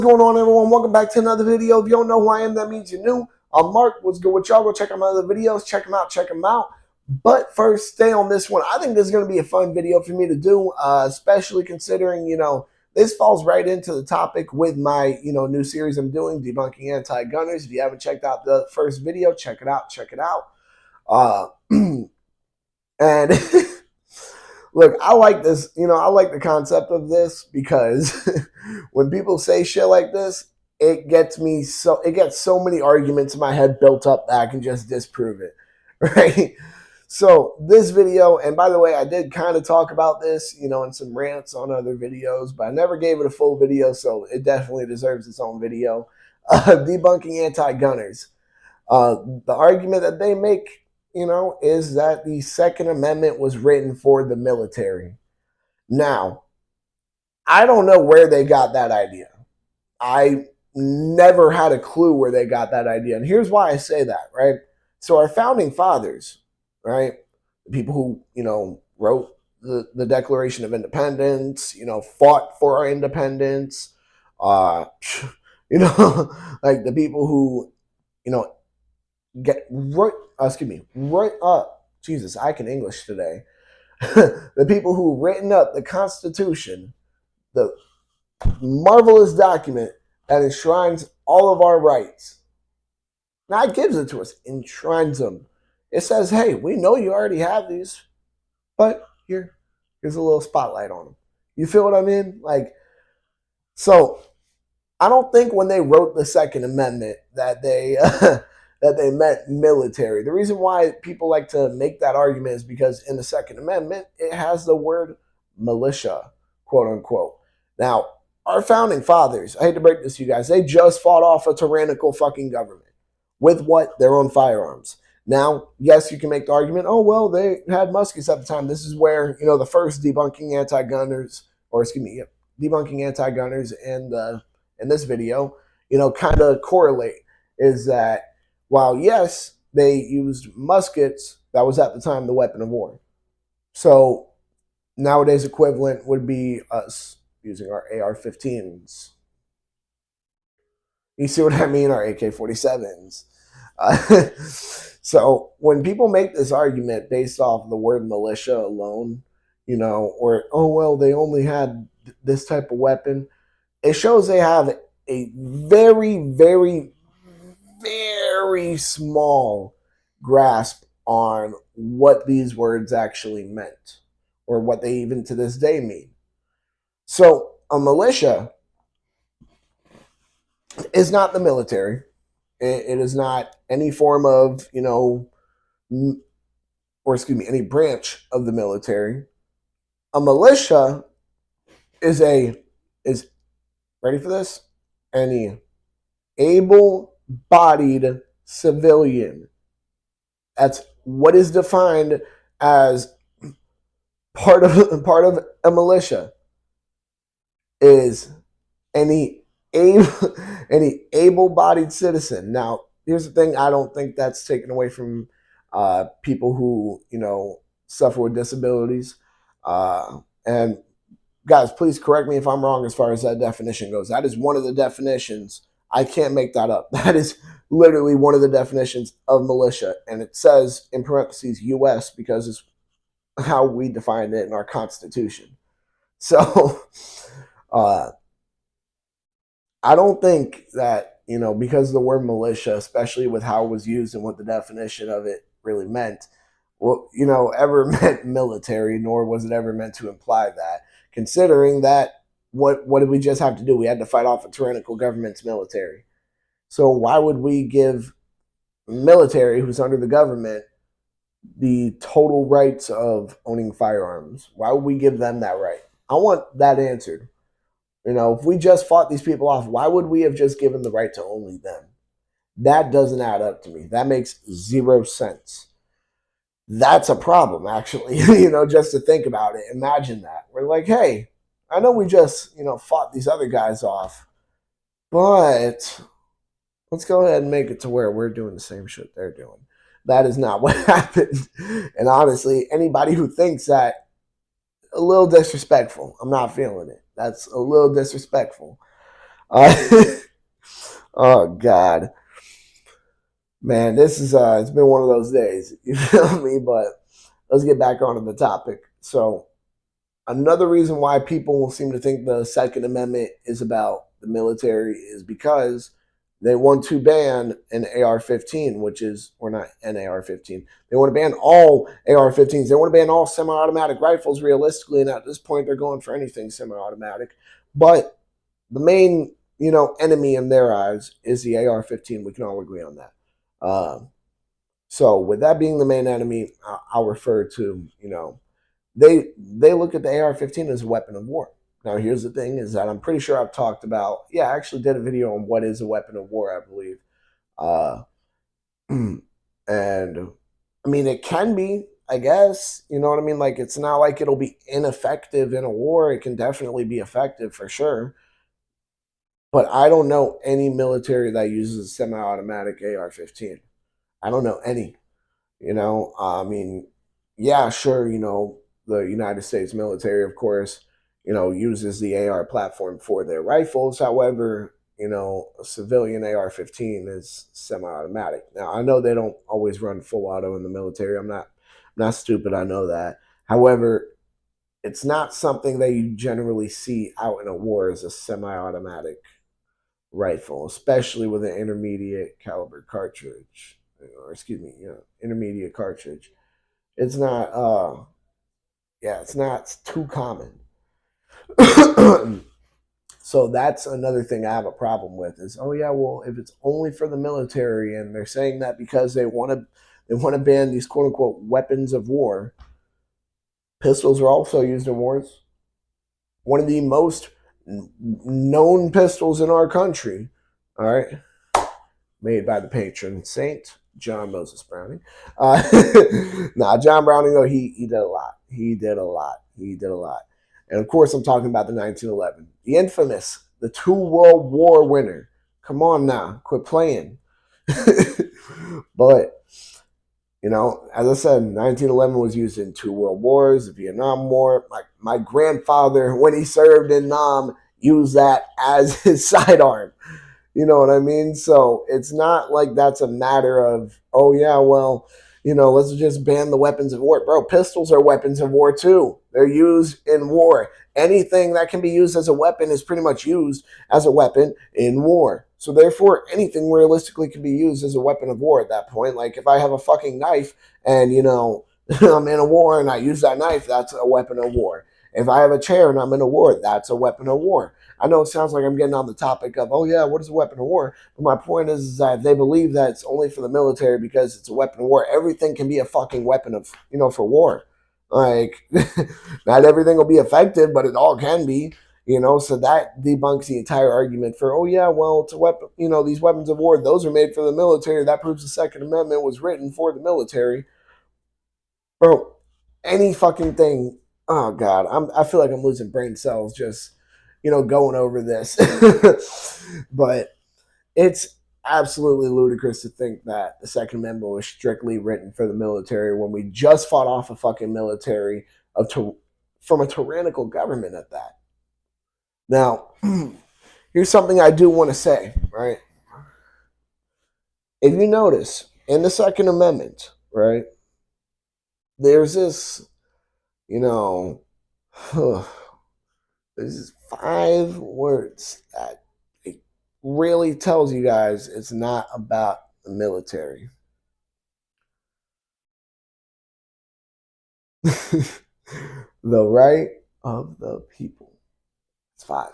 What's going on, everyone? Welcome back to another video. If you don't know who I am, that means you're new. I'm Mark. What's good with y'all? Go check out my other videos. Check them out. Check them out. But first, stay on this one. I think this is going to be a fun video for me to do, especially considering, this falls right into the topic with my, new series I'm doing, Debunking Anti Gunners. If you haven't checked out the first video, check it out. Check it out. And look, I like this. I like the concept of this because when people say shit like this, it gets so many arguments in my head built up that I can just disprove it, right? So this video, and by the way, I did kind of talk about this, in some rants on other videos, but I never gave it a full video, so it definitely deserves its own video. Debunking Anti-Gunners. The argument that they make, is that the Second Amendment was written for the military. Now, I don't know where they got that idea. I never had a clue where they got that idea. And here's why I say that, right? So our founding fathers, right? The people who, wrote the Declaration of Independence, fought for our independence, like the people who, Jesus, I can English today. The people who written up the Constitution, the marvelous document that enshrines all of our rights. Not gives it to us, enshrines them. It says, hey, we know you already have these, but here's a little spotlight on them. You feel what I mean? So I don't think when they wrote the Second Amendment that they that they meant military. The reason why people like to make that argument is because in the Second Amendment, it has the word militia, quote unquote. Now, our founding fathers, I hate to break this to you guys, they just fought off a tyrannical fucking government. With what? Their own firearms. Now, yes, you can make the argument, oh, well, they had muskets at the time. This is where, the first Debunking Anti-Gunners, Debunking Anti-Gunners and in this video, kind of correlate, is that while, yes, they used muskets, that was at the time the weapon of war. So nowadays equivalent would be us using our AR-15s. You see what I mean? Our AK-47s. So when people make this argument based off the word militia alone, or, oh, well, they only had this type of weapon, it shows they have a very, very, very small grasp on what these words actually meant or what they even to this day mean. So a militia is not the military. It is not any form of, any branch of the military. A militia is ready for this? Any able-bodied civilian. That's what is defined as part of a militia. Is any able-bodied citizen. Now, here's the thing. I don't think that's taken away from people who, suffer with disabilities. And guys, please correct me if I'm wrong as far as that definition goes. That is one of the definitions. I can't make that up. That is literally one of the definitions of militia. And it says in parentheses U.S. because it's how we define it in our Constitution. So I don't think that, because of the word militia, especially with how it was used and what the definition of it really meant, ever meant military, nor was it ever meant to imply that. Considering that, what did we just have to do? We had to fight off a tyrannical government's military. So why would we give military, who's under the government, the total rights of owning firearms? Why would we give them that right? I want that answered. If we just fought these people off, why would we have just given the right to only them? That doesn't add up to me. That makes zero sense. That's a problem, actually, just to think about it. Imagine that. We're like, hey, I know we just, fought these other guys off, but let's go ahead and make it to where we're doing the same shit they're doing. That is not what happened. And honestly, anybody who thinks that, a little disrespectful. I'm not feeling it. That's a little disrespectful. Uh, oh God, man, this is it's been one of those days. You feel me? But let's get back onto the topic. So another reason why people seem to think the Second Amendment is about the military is because they want to ban an AR-15, which is, or not an AR-15. They want to ban all AR-15s. They want to ban all semi-automatic rifles realistically, and at this point, they're going for anything semi-automatic. But the main, enemy in their eyes is the AR-15. We can all agree on that. So with that being the main enemy, I'll refer to, they look at the AR-15 as a weapon of war. Now, here's the thing: is that I'm pretty sure I've talked about. Yeah, I actually did a video on what is a weapon of war, I believe. And I mean, it can be, I guess. You know what I mean? Like, it's not like it'll be ineffective in a war. It can definitely be effective for sure. But I don't know any military that uses a semi-automatic AR-15. I don't know any. I mean, yeah, sure, the United States military, of course, uses the AR platform for their rifles. However, a civilian AR-15 is semi-automatic. Now, I know they don't always run full auto in the military. I'm not stupid. I know that. However, it's not something that you generally see out in a war as a semi-automatic rifle, especially with an intermediate caliber cartridge, or excuse me, intermediate cartridge. It's not, it's not too common. So that's another thing I have a problem with is, oh yeah, well, if it's only for the military and they're saying that because they want to ban these quote unquote weapons of war, pistols are also used in wars. One of the most known pistols in our country, all right, made by the patron saint John Moses Browning. John Browning, though, he did a lot. He did a lot. And of course, I'm talking about the 1911, the infamous, the 2 World War winner. Come on now, quit playing. But as I said, 1911 was used in 2 world wars, the Vietnam War. My grandfather, when he served in Nam, used that as his sidearm. You know what I mean? So it's not like that's a matter of, oh, yeah, well, let's just ban the weapons of war. Bro, pistols are weapons of war too. They're used in war. Anything that can be used as a weapon is pretty much used as a weapon in war. So therefore, anything realistically can be used as a weapon of war at that point. Like if I have a fucking knife and, I'm in a war and I use that knife, that's a weapon of war. If I have a chair and I'm in a war, that's a weapon of war. I know it sounds like I'm getting on the topic of, oh yeah, what is a weapon of war? But my point is that they believe that it's only for the military because it's a weapon of war. Everything can be a fucking weapon of, for war. Like, not everything will be effective, but it all can be. So that debunks the entire argument for, oh yeah, well, it's a weapon, these weapons of war, those are made for the military. That proves the Second Amendment was written for the military. Bro, any fucking thing. Oh God, I feel like I'm losing brain cells just, going over this. But it's absolutely ludicrous to think that the Second Amendment was strictly written for the military when we just fought off a fucking military from a tyrannical government at that. Now, here's something I do want to say, right? If you notice in the Second Amendment, right, there's this, you know, there's 5 words that it really tells you guys it's not about the military. The right of the people. It's 5.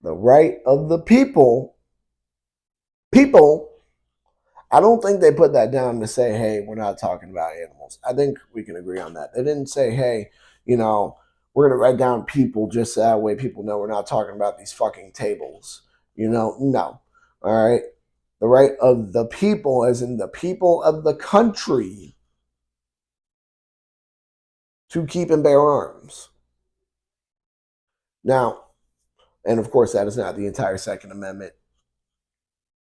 The right of the people. People. I don't think they put that down to say, hey, we're not talking about animals. I think we can agree on that. They didn't say, hey, we're going to write down people just so that way people know we're not talking about these fucking tables. No. All right. The right of the people, as in the people of the country, to keep and bear arms. Now, and of course, that is not the entire Second Amendment.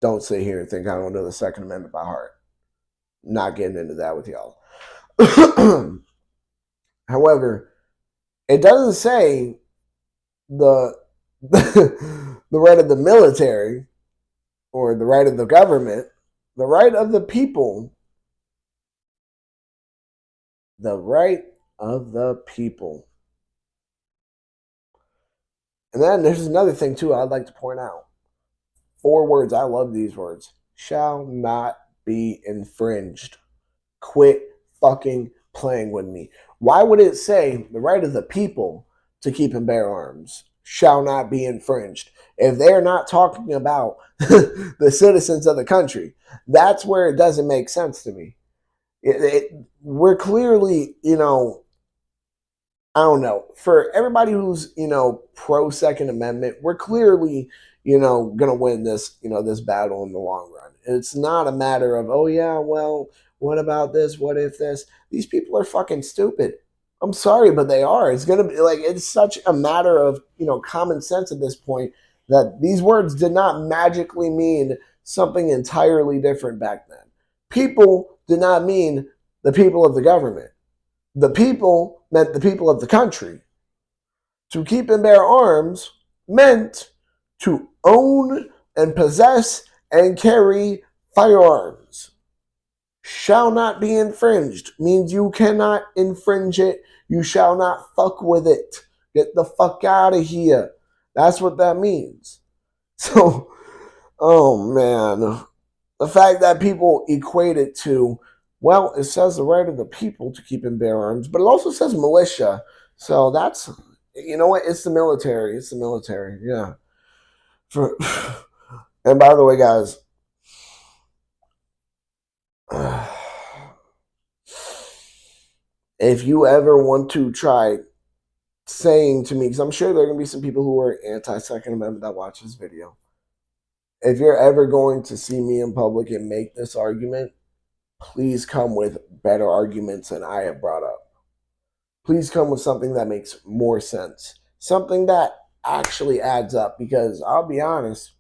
Don't sit here and think I don't know the Second Amendment by heart. Not getting into that with y'all. However, it doesn't say the the right of the military or the right of the government, the right of the people. The right of the people. And then there's another thing, too, I'd like to point out. 4 words. I love these words. Shall not be infringed. Quit fucking playing with me. Why would it say the right of the people to keep and bear arms shall not be infringed if they're not talking about the citizens of the country? That's where it doesn't make sense to me. We're clearly, I don't know. For everybody who's, pro Second Amendment, we're clearly, gonna win this, this battle in the long run. It's not a matter of, oh yeah, well, what about this? What if this? These people are fucking stupid. I'm sorry, but they are. It's gonna be like it's such a matter of, common sense at this point that these words did not magically mean something entirely different back then. People did not mean the people of the government. The people meant the people of the country. To keep and bear arms meant to own and possess and carry firearms. Shall not be infringed means you cannot infringe it. You shall not fuck with it. Get the fuck out of here. That's what that means. So, oh man. The fact that people equate it to, well, it says the right of the people to keep and bear arms, but it also says militia. So that's, you know what? It's the military. It's the military. Yeah. And by the way, guys, if you ever want to try saying to me, because I'm sure there are going to be some people who are anti-Second Amendment that watch this video, if you're ever going to see me in public and make this argument, please come with better arguments than I have brought up. Please come with something that makes more sense. Something that actually adds up, because I'll be honest,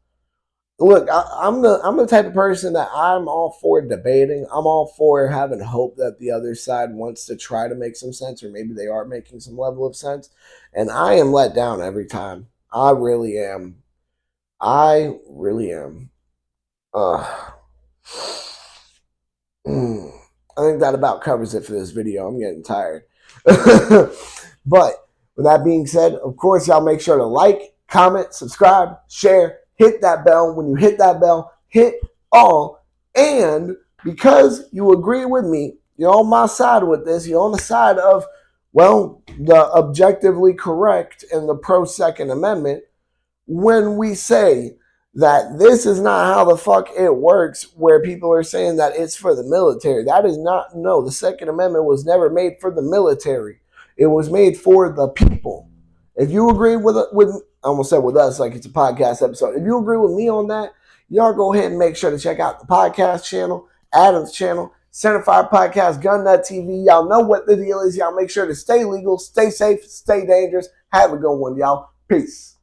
look, I'm the type of person that I'm all for debating. I'm all for having hope that the other side wants to try to make some sense, or maybe they are making some level of sense. And I am let down every time. I really am. I really am. I think that about covers it for this video. I'm getting tired. But with that being said, of course, y'all make sure to like, comment, subscribe, share, hit that bell. When you hit that bell, hit all. And because you agree with me, you're on my side with this. You're on the side of, well, the objectively correct and the pro-Second Amendment. When we say that this is not how the fuck it works, where people are saying that it's for the military. That is not, no, the Second Amendment was never made for the military. It was made for the people. If you agree with I almost said with us like it's a podcast episode. If you agree with me on that, y'all go ahead and make sure to check out the podcast channel, Adam's channel, Centerfire Podcast, Gun Nut TV. Y'all know what the deal is. Y'all make sure to stay legal, stay safe, stay dangerous. Have a good one, y'all. Peace.